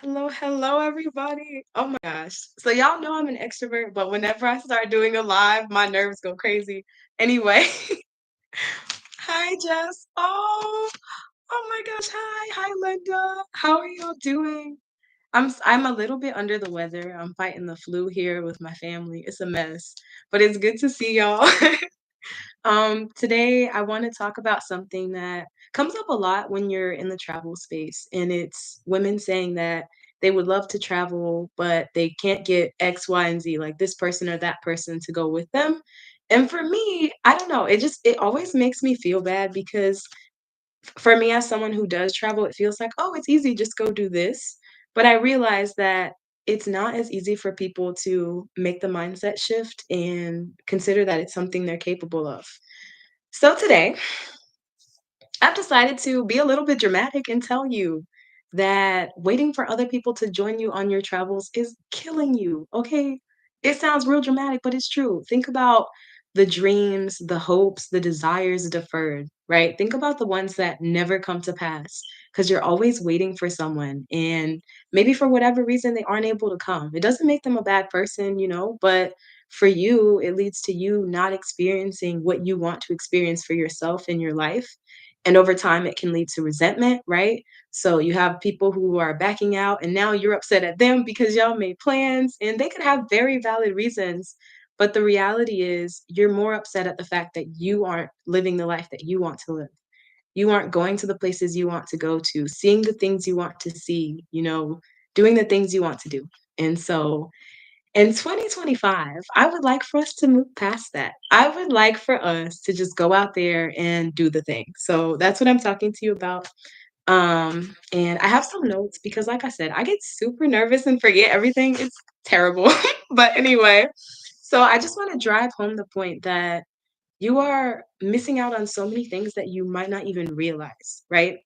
Hello, hello, everybody. Oh my gosh. So y'all know I'm an extrovert, but whenever I start doing a live, my nerves go crazy. Anyway, hi Jess. Oh my gosh. Hi Linda. How are y'all doing? I'm a little bit under the weather. I'm fighting the flu here with my family. It's a mess, but it's good to see y'all. Today I want to talk about something that comes up a lot when you're in the travel space, and it's women saying that they would love to travel, but they can't get X, Y, and Z, like this person or that person to go with them. And for me, I don't know, it always makes me feel bad because for me as someone who does travel, it feels like, "Oh, it's easy, just go do this." But I realize that it's not as easy for people to make the mindset shift and consider that it's something they're capable of. So today, I've decided to be a little bit dramatic and tell you that waiting for other people to join you on your travels is killing you, okay? It sounds real dramatic, but it's true. Think about the dreams, the hopes, the desires deferred, right? Think about the ones that never come to pass because you're always waiting for someone. And maybe for whatever reason, they aren't able to come. It doesn't make them a bad person, but for you, it leads to you not experiencing what you want to experience for yourself in your life, and over time, it can lead to resentment, right? So you have people who are backing out, and now you're upset at them because y'all made plans, and they could have very valid reasons. But the reality is, you're more upset at the fact that you aren't living the life that you want to live. You aren't going to the places you want to go to, seeing the things you want to see, doing the things you want to do. And so in 2025, I would like for us to move past that. I would like for us to just go out there and do the thing. So that's what I'm talking to you about. And I have some notes because, like I said, I get super nervous and forget everything. It's terrible. But anyway, so I just want to drive home the point that you are missing out on so many things that you might not even realize, right?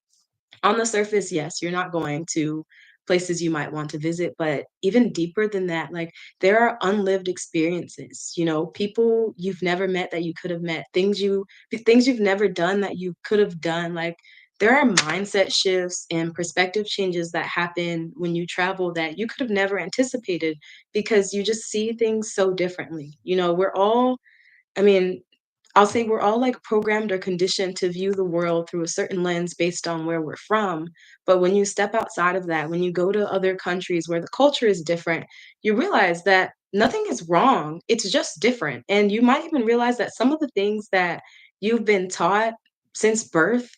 On the surface, yes, you're not going to places you might want to visit, but even deeper than that, like there are unlived experiences, people you've never met that you could have met, things you've never done that you could have done. Like there are mindset shifts and perspective changes that happen when you travel that you could have never anticipated because you just see things so differently. We're all, I mean, I'll say we're all like programmed or conditioned to view the world through a certain lens based on where we're from. But when you step outside of that, when you go to other countries where the culture is different, you realize that nothing is wrong. It's just different. And you might even realize that some of the things that you've been taught since birth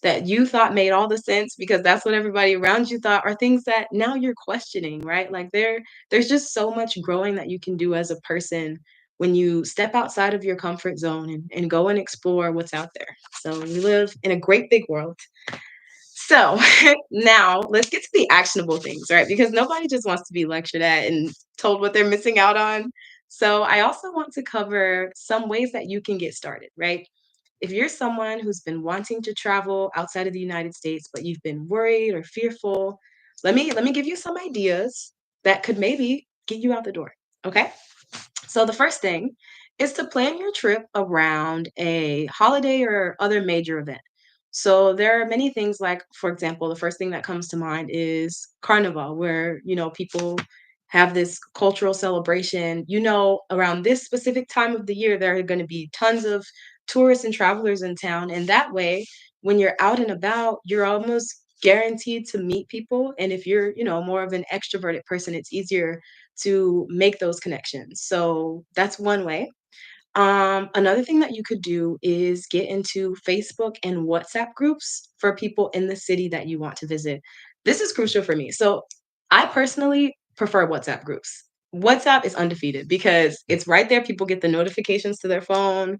that you thought made all the sense because that's what everybody around you thought are things that now you're questioning, right? Like there's just so much growing that you can do as a person when you step outside of your comfort zone and go and explore what's out there. So we live in a great big world. So now let's get to the actionable things, right? Because nobody just wants to be lectured at and told what they're missing out on. So I also want to cover some ways that you can get started, right? If you're someone who's been wanting to travel outside of the United States, but you've been worried or fearful, let me give you some ideas that could maybe get you out the door. Okay? So the first thing is to plan your trip around a holiday or other major event. So there are many things like, for example, the first thing that comes to mind is Carnival, where, people have this cultural celebration. Around this specific time of the year, there are going to be tons of tourists and travelers in town. And that way, when you're out and about, you're almost guaranteed to meet people. And if you're, more of an extroverted person, it's easier to make those connections. So that's one way. Another thing that you could do is get into Facebook and WhatsApp groups for people in the city that you want to visit. This is crucial for me. So I personally prefer WhatsApp groups. WhatsApp is undefeated because it's right there. People get the notifications to their phone.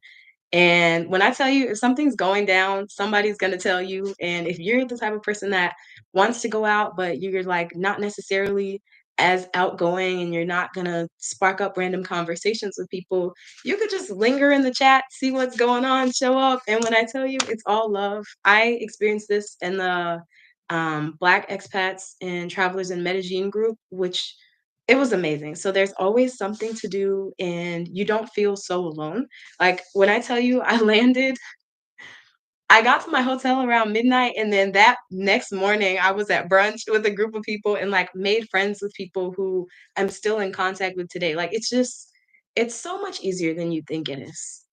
And when I tell you if something's going down, somebody's going to tell you. And if you're the type of person that wants to go out, but you're like not necessarily as outgoing and you're not going to spark up random conversations with people, you could just linger in the chat, see what's going on, show up. And when I tell you it's all love, I experienced this in the Black expats and travelers in Medellin group, which it was amazing. So there's always something to do and you don't feel so alone. Like, when I tell you I landed I got to my hotel around midnight, and then that next morning, I was at brunch with a group of people and, like, made friends with people who I'm still in contact with today. Like, it's so much easier than you think it is.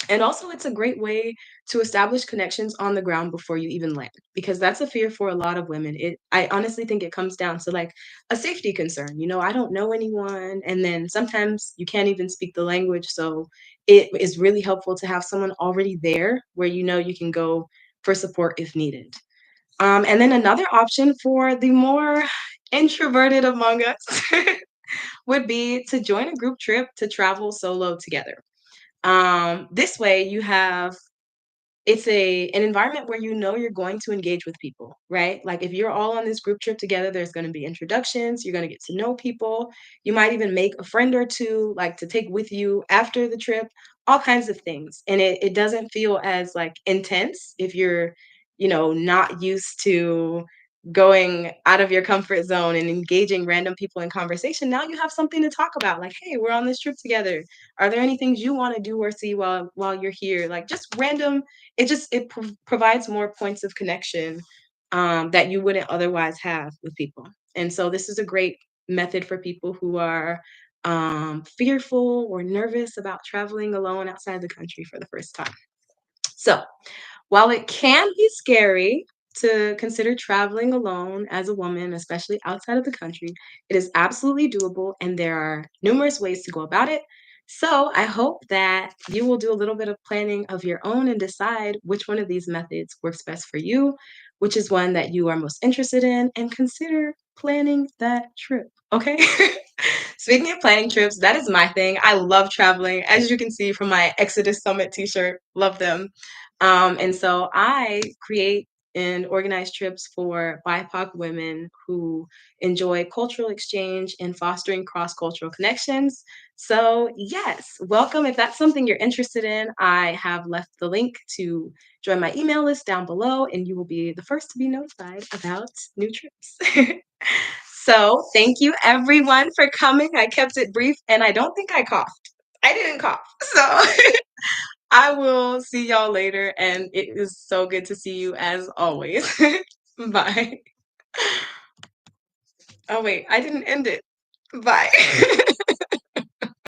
And also, it's a great way to establish connections on the ground before you even land, because that's a fear for a lot of women. I honestly think it comes down to like a safety concern. I don't know anyone, and then sometimes you can't even speak the language. So it is really helpful to have someone already there where you can go for support if needed. And then another option for the more introverted among us would be to join a group trip to travel solo together. This way you have it's an environment where you're going to engage with people, right? Like if you're all on this group trip together, there's going to be introductions, you're going to get to know people. You might even make a friend or two like to take with you after the trip, all kinds of things. And it doesn't feel as like intense if you're not used to going out of your comfort zone and engaging random people in conversation. Now you have something to talk about. Like, hey, we're on this trip together. Are there any things you want to do or see while you're here? Like just random it provides more points of connection that you wouldn't otherwise have with people. And so this is a great method for people who are fearful or nervous about traveling alone outside the country for the first time. So while it can be scary to consider traveling alone as a woman, especially outside of the country, it is absolutely doable and there are numerous ways to go about it. So I hope that you will do a little bit of planning of your own and decide which one of these methods works best for you, which is one that you are most interested in, and consider planning that trip. Okay. Speaking of planning trips, that is my thing. I love traveling. As you can see from my Exodus Summit t-shirt, love them. And so I create and organize trips for BIPOC women who enjoy cultural exchange and fostering cross-cultural connections. So, yes, welcome. If that's something you're interested in, I have left the link to join my email list down below, and you will be the first to be notified about new trips. So, thank you everyone for coming. I kept it brief and I don't think I coughed. I didn't cough. So, I will see y'all later, and it is so good to see you as always. Bye. Oh, wait, I didn't end it. Bye.